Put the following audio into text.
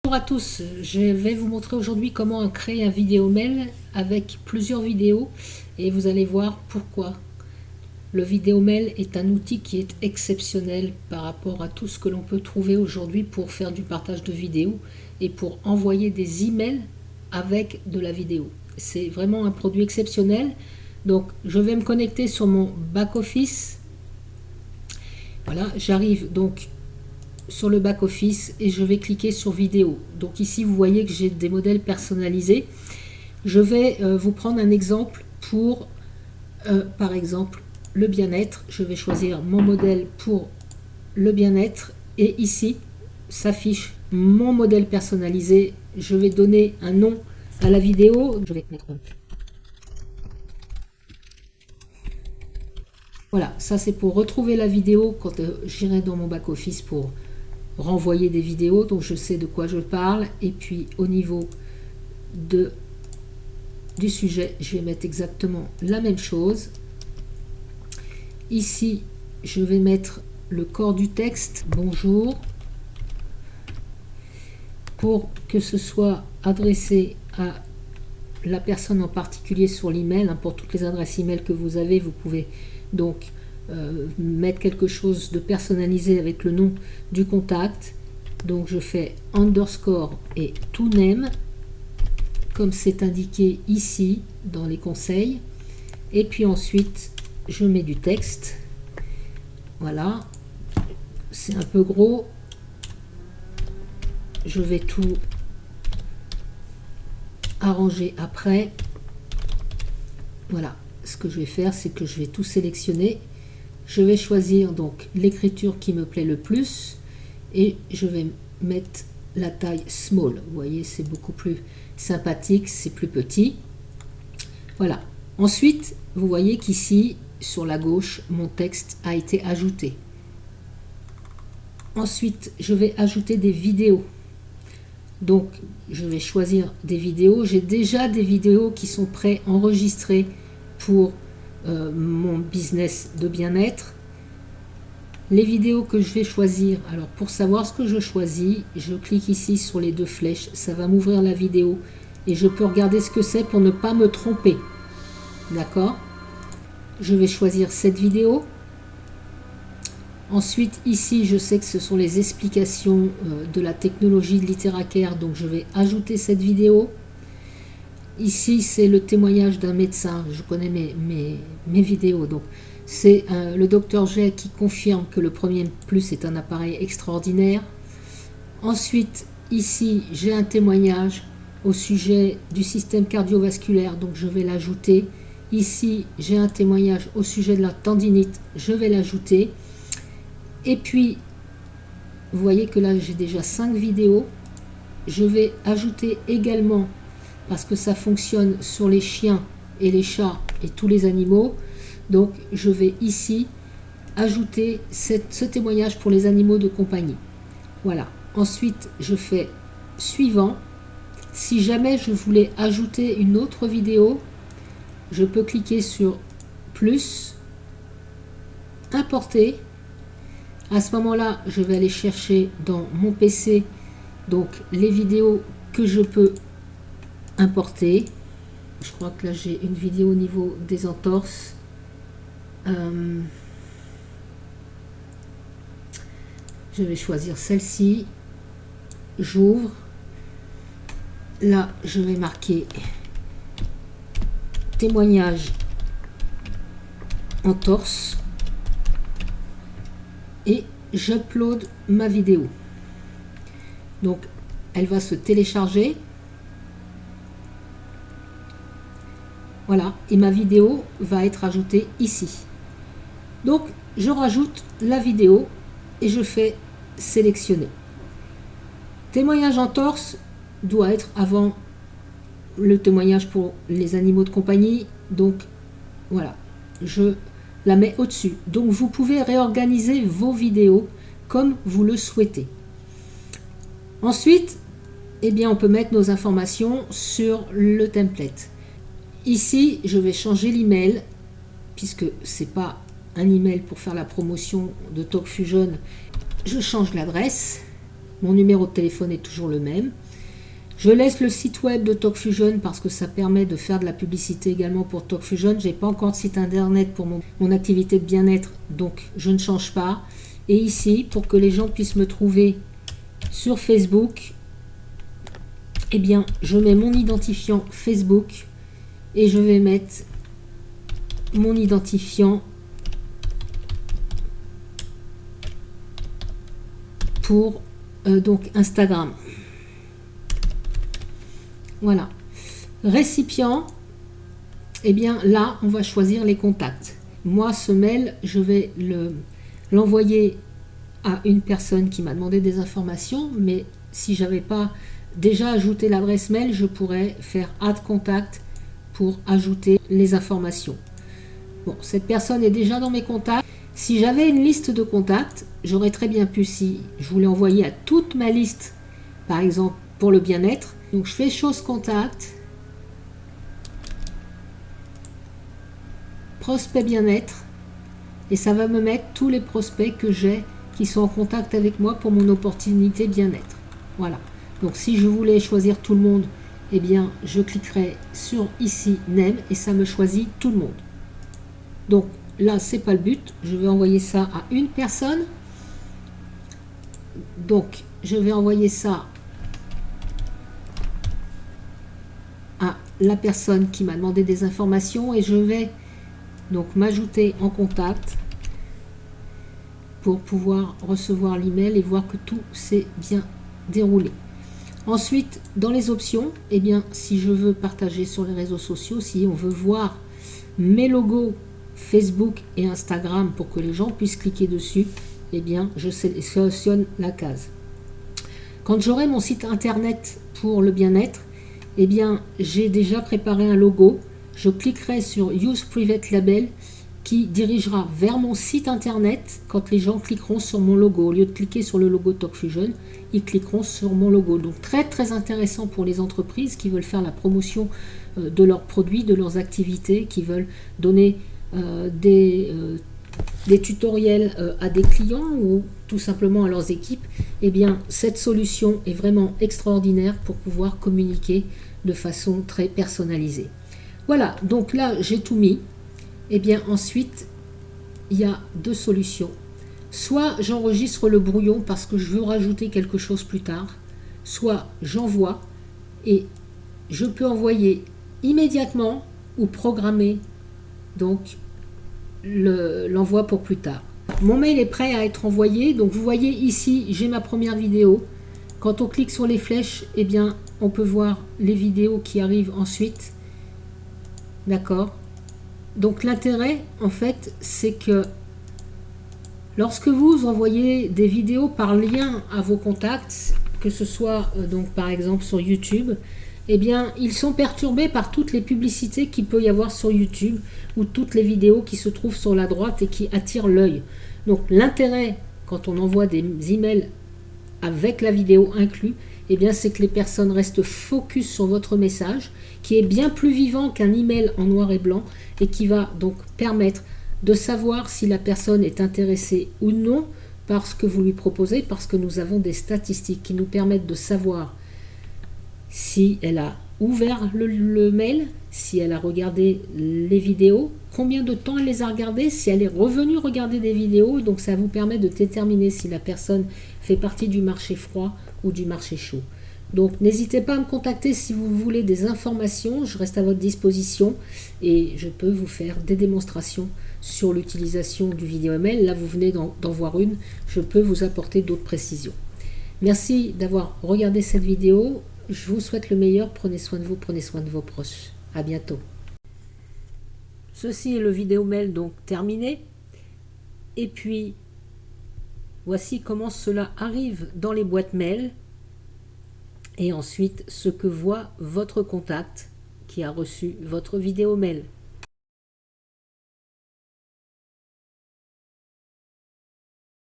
Bonjour à tous, je vais vous montrer aujourd'hui comment créer un vidéo mail avec plusieurs vidéos et vous allez voir pourquoi. Le vidéo mail est un outil qui est exceptionnel par rapport à tout ce que l'on peut trouver aujourd'hui pour faire du partage de vidéos et pour envoyer des emails avec de la vidéo. C'est vraiment un produit exceptionnel. Donc je vais me connecter sur mon back-office. Voilà, j'arrive donc sur le back-office et je vais cliquer sur vidéo. Donc ici vous voyez que j'ai des modèles personnalisés. Je vais vous prendre un exemple pour par exemple le bien-être. Je vais choisir mon modèle pour le bien-être et ici s'affiche mon modèle personnalisé. Je vais donner un nom à la vidéo. Je vais mettre voilà, ça c'est pour retrouver la vidéo quand j'irai dans mon back-office pour renvoyer des vidéos, donc je sais de quoi je parle. Et puis au niveau du sujet, je vais mettre exactement la même chose. Ici, je vais mettre le corps du texte, bonjour, pour que ce soit adressé à la personne en particulier sur l'email. Pour toutes les adresses email que vous avez, vous pouvez donc mettre quelque chose de personnalisé avec le nom du contact. Donc je fais underscore et to name comme c'est indiqué ici dans les conseils, et puis ensuite je mets du texte. Voilà, c'est un peu gros, je vais tout arranger après. Voilà, ce que je vais faire, c'est que je vais tout sélectionner. Je vais choisir donc l'écriture qui me plaît le plus et je vais mettre la taille small. Vous voyez, c'est beaucoup plus sympathique, c'est plus petit. Voilà. Ensuite, vous voyez qu'ici, sur la gauche, mon texte a été ajouté. Ensuite, je vais ajouter des vidéos. Donc, je vais choisir des vidéos. J'ai déjà des vidéos qui sont pré-enregistrées pour mon business de bien-être. Les vidéos que je vais choisir, alors pour savoir ce que je choisis, je clique ici sur les deux flèches, ça va m'ouvrir la vidéo et je peux regarder ce que c'est pour ne pas me tromper. D'accord? Je vais choisir cette vidéo. Ensuite, ici, je sais que ce sont les explications de la technologie de Littéracaire, donc je vais ajouter cette vidéo. Ici, c'est le témoignage d'un médecin. Je connais mes vidéos. Donc, c'est le docteur G qui confirme que le Premier Plus est un appareil extraordinaire. Ensuite, ici, j'ai un témoignage au sujet du système cardiovasculaire. Donc, je vais l'ajouter. Ici, j'ai un témoignage au sujet de la tendinite. Je vais l'ajouter. Et puis, vous voyez que là, j'ai déjà 5 vidéos. Je vais ajouter également, parce que ça fonctionne sur les chiens et les chats et tous les animaux. Donc, je vais ici ajouter ce témoignage pour les animaux de compagnie. Voilà. Ensuite, je fais suivant. Si jamais je voulais ajouter une autre vidéo, je peux cliquer sur plus, importer. À ce moment-là, je vais aller chercher dans mon PC donc les vidéos que je peux importer. Je crois que là j'ai une vidéo au niveau des entorses. Je vais choisir celle-ci. J'ouvre. Là, je vais marquer témoignage entorse et j'upload ma vidéo. Donc, elle va se télécharger. Voilà, et ma vidéo va être ajoutée ici. Donc, je rajoute la vidéo et je fais sélectionner. Témoignage entorse doit être avant le témoignage pour les animaux de compagnie. Donc, voilà, je la mets au-dessus. Donc, vous pouvez réorganiser vos vidéos comme vous le souhaitez. Ensuite, eh bien, on peut mettre nos informations sur le template. Ici, je vais changer l'email, puisque ce n'est pas un email pour faire la promotion de TalkFusion. Je change l'adresse. Mon numéro de téléphone est toujours le même. Je laisse le site web de TalkFusion parce que ça permet de faire de la publicité également pour TalkFusion. Je n'ai pas encore de site internet pour mon activité de bien-être, donc je ne change pas. Et ici, pour que les gens puissent me trouver sur Facebook, eh bien, je mets mon identifiant Facebook et je vais mettre mon identifiant pour donc Instagram. Voilà. Récipient, eh bien là, on va choisir les contacts. Moi, ce mail, je vais l'envoyer à une personne qui m'a demandé des informations, mais si j'avais pas déjà ajouté l'adresse mail, je pourrais faire add contact pour ajouter les informations. Bon, cette personne est déjà dans mes contacts. Si j'avais une liste de contacts, j'aurais très bien pu, si je voulais envoyer à toute ma liste, par exemple pour le bien-être, donc je fais chose contact, prospect bien-être, et ça va me mettre tous les prospects que j'ai qui sont en contact avec moi pour mon opportunité bien-être. Voilà. Donc si je voulais choisir tout le monde, eh bien je cliquerai sur ici name et ça me choisit tout le monde. Donc là c'est pas le but, je vais envoyer ça à une personne. Donc je vais envoyer ça à la personne qui m'a demandé des informations et je vais donc m'ajouter en contact pour pouvoir recevoir l'email et voir que tout s'est bien déroulé. Ensuite, dans les options, eh bien, si je veux partager sur les réseaux sociaux, si on veut voir mes logos Facebook et Instagram pour que les gens puissent cliquer dessus, eh bien, je sélectionne la case. Quand j'aurai mon site internet pour le bien-être, eh bien, j'ai déjà préparé un logo. Je cliquerai sur Use Private Label qui dirigera vers mon site internet quand les gens cliqueront sur mon logo. Au lieu de cliquer sur le logo TalkFusion, ils cliqueront sur mon logo. Donc très très intéressant pour les entreprises qui veulent faire la promotion de leurs produits, de leurs activités, qui veulent donner des tutoriels à des clients ou tout simplement à leurs équipes. Eh bien, cette solution est vraiment extraordinaire pour pouvoir communiquer de façon très personnalisée. Voilà, donc là j'ai tout mis. Et bien ensuite, il y a deux solutions. Soit j'enregistre le brouillon parce que je veux rajouter quelque chose plus tard, soit j'envoie et je peux envoyer immédiatement ou programmer donc l'envoi pour plus tard. Mon mail est prêt à être envoyé, donc vous voyez ici j'ai ma première vidéo. Quand on clique sur les flèches, eh bien on peut voir les vidéos qui arrivent ensuite. D'accord? Donc l'intérêt en fait c'est que lorsque vous envoyez des vidéos par lien à vos contacts, que ce soit donc par exemple sur YouTube, eh bien ils sont perturbés par toutes les publicités qu'il peut y avoir sur YouTube ou toutes les vidéos qui se trouvent sur la droite et qui attirent l'œil. Donc l'intérêt quand on envoie des emails avec la vidéo inclus, eh bien c'est que les personnes restent focus sur votre message qui est bien plus vivant qu'un email en noir et blanc et qui va donc permettre de savoir si la personne est intéressée ou non par ce que vous lui proposez, parce que nous avons des statistiques qui nous permettent de savoir si elle a ouvert le mail, si elle a regardé les vidéos, combien de temps elle les a regardées, si elle est revenue regarder des vidéos. Donc ça vous permet de déterminer si la personne fait partie du marché froid ou du marché chaud. Donc n'hésitez pas à me contacter si vous voulez des informations, je reste à votre disposition et je peux vous faire des démonstrations sur l'utilisation du vidéo email. Là vous venez d'en voir une, je peux vous apporter d'autres précisions. Merci d'avoir regardé cette vidéo, je vous souhaite le meilleur, prenez soin de vous, prenez soin de vos proches. À bientôt. Ceci est le vidéo mail donc terminé et puis voici comment cela arrive dans les boîtes mail. Et ensuite, ce que voit votre contact qui a reçu votre vidéo mail.